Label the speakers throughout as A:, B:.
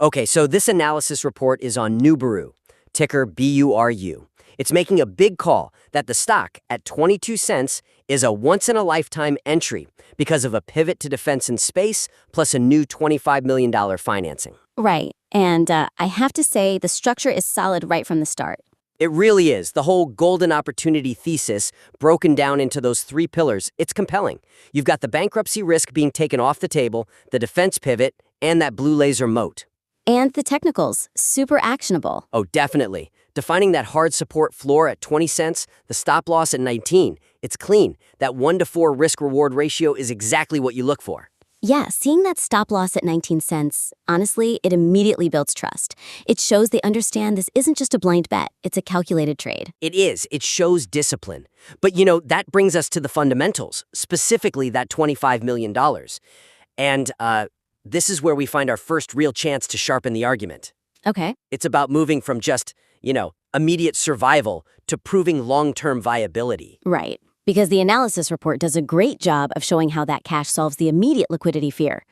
A: Okay, so this analysis report is on BURU, ticker BURU. It's making a big call that the stock at 22 cents is a once-in-a-lifetime entry because of a pivot to defense and space plus a new $25 million financing.
B: Right. And I have to say, the structure is solid right from the start.
A: It really is. The whole golden opportunity thesis broken down into those three pillars, it's compelling. You've got the bankruptcy risk being taken off the table, the defense pivot, and that blue laser moat.
B: And the technicals, super actionable.
A: Oh, definitely. Defining that hard support floor at 20 cents, the stop loss at 19. It's clean. That 1 to 4 risk-reward ratio is exactly what you look for.
B: Yeah, seeing that stop loss at 19 cents, honestly, it immediately builds trust. It shows they understand this isn't just a blind bet, it's a calculated trade.
A: It is. It shows discipline. But, that brings us to the fundamentals, specifically that $25 million. And this is where we find our first real chance to sharpen the argument.
B: Okay.
A: It's about moving from just, immediate survival to proving long-term viability.
B: Right. Because the analysis report does a great job of showing how that cash solves the immediate liquidity fear.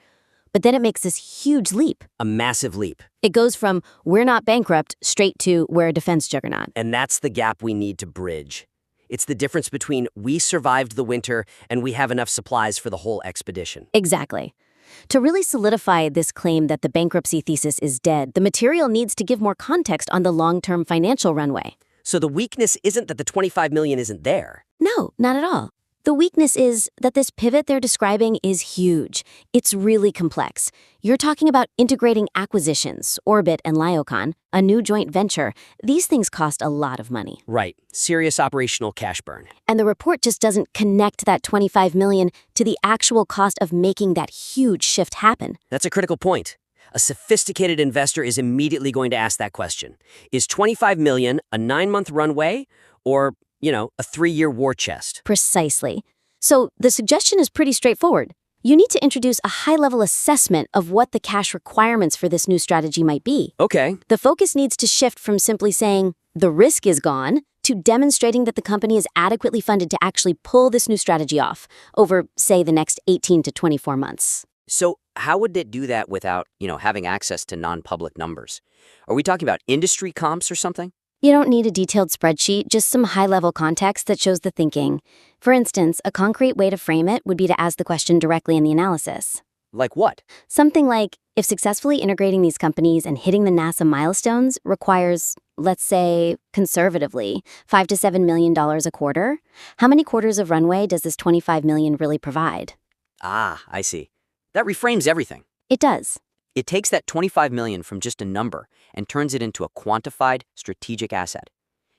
B: But then it makes this huge leap.
A: A massive leap.
B: It goes from we're not bankrupt straight to we're a defense juggernaut.
A: And that's the gap we need to bridge. It's the difference between we survived the winter and we have enough supplies for the whole expedition.
B: Exactly. To really solidify this claim that the bankruptcy thesis is dead, the material needs to give more context on the long-term financial runway.
A: So the weakness isn't that the $25 million isn't there.
B: No, not at all. The weakness is that this pivot they're describing is huge. It's really complex. You're talking about integrating acquisitions, Orbit and Lyocon, a new joint venture. These things cost a lot of money.
A: Right. Serious operational cash burn.
B: And the report just doesn't connect that $25 million to the actual cost of making that huge shift happen.
A: That's a critical point. A sophisticated investor is immediately going to ask that question. Is $25 million a 9-month runway or, a 3-year war chest?
B: Precisely. So the suggestion is pretty straightforward. You need to introduce a high-level assessment of what the cash requirements for this new strategy might be.
A: Okay.
B: The focus needs to shift from simply saying, the risk is gone, to demonstrating that the company is adequately funded to actually pull this new strategy off over, say, the next 18 to 24 months.
A: So how would it do that without, having access to non-public numbers? Are we talking about industry comps or something?
B: You don't need a detailed spreadsheet, just some high-level context that shows the thinking. For instance, a concrete way to frame it would be to ask the question directly in the analysis.
A: Like what?
B: Something like, if successfully integrating these companies and hitting the NASA milestones requires, let's say, conservatively, $5 to $7 million a quarter, how many quarters of runway does this $25 million really provide?
A: Ah, I see. That reframes everything.
B: It does.
A: It takes that $25 million from just a number and turns it into a quantified strategic asset.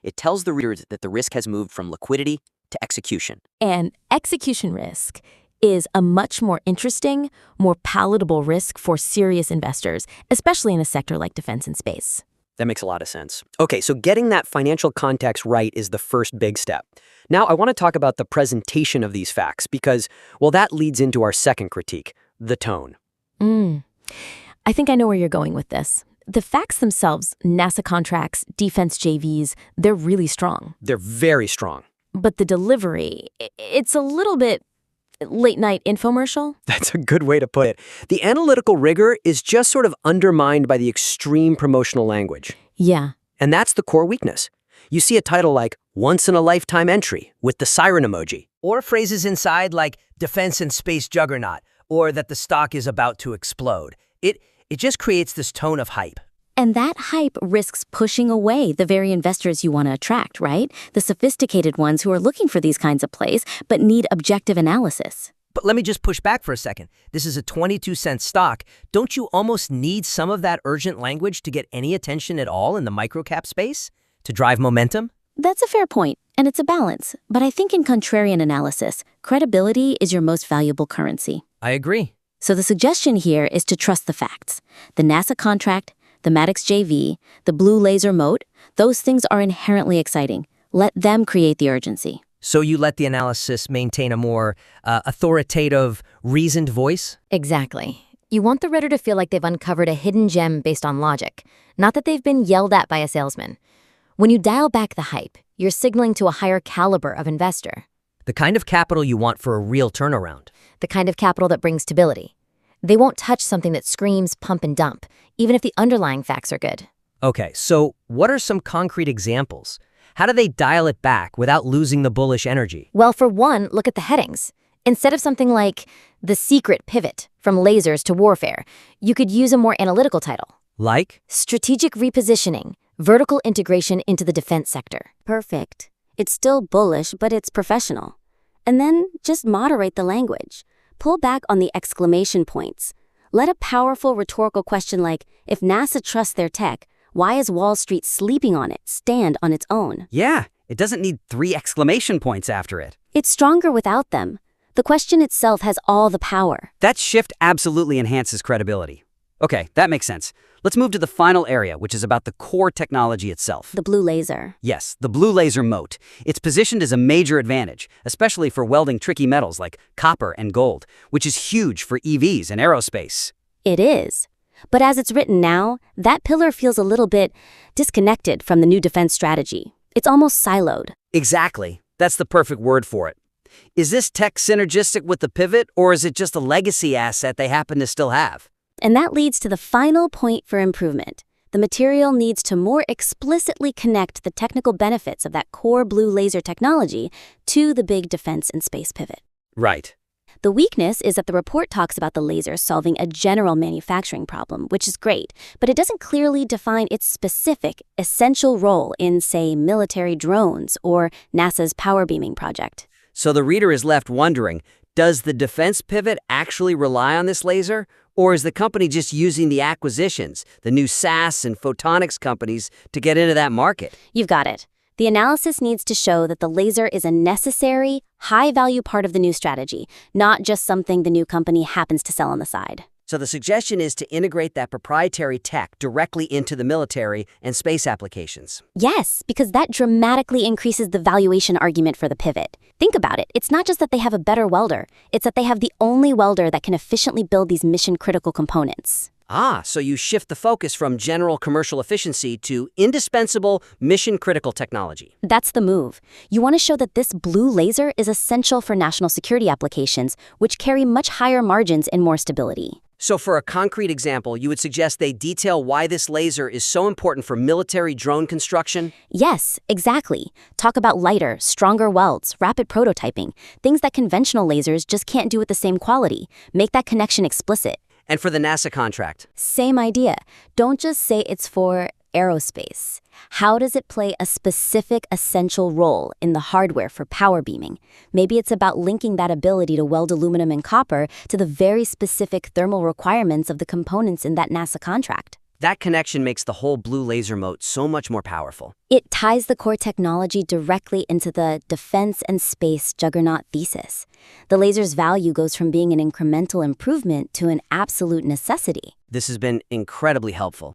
A: It tells the readers that the risk has moved from liquidity to execution.
C: And execution risk is a much more interesting, more palatable risk for serious investors, especially in a sector like defense and space.
A: That makes a lot of sense. Okay, so getting that financial context right is the first big step. Now, I want to talk about the presentation of these facts because, that leads into our second critique, the tone.
C: I think I know where you're going with this. The facts themselves, NASA contracts, defense JVs, they're really strong.
A: They're very strong.
C: But the delivery, it's a little bit late-night infomercial.
A: That's a good way to put it. The analytical rigor is just sort of undermined by the extreme promotional language.
C: Yeah.
A: And that's the core weakness. You see a title like once-in-a-lifetime entry with the siren emoji.
D: Or phrases inside like defense and space juggernaut, or that the stock is about to explode. It just creates this tone of hype.
B: And that hype risks pushing away the very investors you want to attract, right? The sophisticated ones who are looking for these kinds of plays, but need objective analysis.
D: But let me just push back for a second. This is a 22-cent stock. Don't you almost need some of that urgent language to get any attention at all in the microcap space? To drive momentum?
B: That's a fair point, and it's a balance. But I think in contrarian analysis, credibility is your most valuable currency.
D: I agree.
B: So the suggestion here is to trust the facts. The NASA contract, the Maddox JV, the blue laser moat, those things are inherently exciting. Let them create the urgency.
D: So you let the analysis maintain a more authoritative, reasoned voice?
E: Exactly. You want the reader to feel like they've uncovered a hidden gem based on logic, not that they've been yelled at by a salesman. When you dial back the hype, you're signaling to a higher caliber of investor.
D: The kind of capital you want for a real turnaround.
E: The kind of capital that brings stability. They won't touch something that screams pump and dump, even if the underlying facts are good.
D: Okay, so what are some concrete examples? How do they dial it back without losing the bullish energy?
E: Well, for one, look at the headings. Instead of something like The Secret Pivot from Lasers to Warfare, you could use a more analytical title.
D: Like?
E: Strategic Repositioning, Vertical Integration into the Defense Sector.
B: Perfect. It's still bullish, but it's professional. And then just moderate the language. Pull back on the exclamation points. Let a powerful rhetorical question like, if NASA trusts their tech, why is Wall Street sleeping on it stand on its own?
F: Yeah, it doesn't need 3 exclamation points after it.
B: It's stronger without them. The question itself has all the power.
F: That shift absolutely enhances credibility. Okay, that makes sense. Let's move to the final area, which is about the core technology itself.
B: The blue laser.
F: Yes, the blue laser moat. It's positioned as a major advantage, especially for welding tricky metals like copper and gold, which is huge for EVs and aerospace.
B: It is. But as it's written now, that pillar feels a little bit disconnected from the new defense strategy. It's almost siloed.
F: Exactly. That's the perfect word for it. Is this tech synergistic with the pivot, or is it just a legacy asset they happen to still have?
B: And that leads to the final point for improvement. The material needs to more explicitly connect the technical benefits of that core blue laser technology to the big defense and space pivot.
F: Right.
B: The weakness is that the report talks about the laser solving a general manufacturing problem, which is great, but it doesn't clearly define its specific, essential role in, say, military drones or NASA's power beaming project.
F: So the reader is left wondering, does the defense pivot actually rely on this laser? Or is the company just using the acquisitions, the new SAS and photonics companies, to get into that market?
B: You've got it. The analysis needs to show that the laser is a necessary, high-value part of the new strategy, not just something the new company happens to sell on the side.
F: So the suggestion is to integrate that proprietary tech directly into the military and space applications.
B: Yes, because that dramatically increases the valuation argument for the pivot. Think about it. It's not just that they have a better welder. It's that they have the only welder that can efficiently build these mission-critical components.
F: So you shift the focus from general commercial efficiency to indispensable mission-critical technology.
B: That's the move. You want to show that this blue laser is essential for national security applications, which carry much higher margins and more stability.
F: So for a concrete example, you would suggest they detail why this laser is so important for military drone construction?
B: Yes, exactly. Talk about lighter, stronger welds, rapid prototyping, things that conventional lasers just can't do with the same quality. Make that connection explicit.
F: And for the NASA contract?
B: Same idea. Don't just say it's for aerospace. How does it play a specific essential role in the hardware for power beaming? Maybe it's about linking that ability to weld aluminum and copper to the very specific thermal requirements of the components in that NASA contract.
F: That connection makes the whole blue laser moat so much more powerful.
B: It ties the core technology directly into the defense and space juggernaut thesis. The laser's value goes from being an incremental improvement to an absolute necessity.
F: This has been incredibly helpful.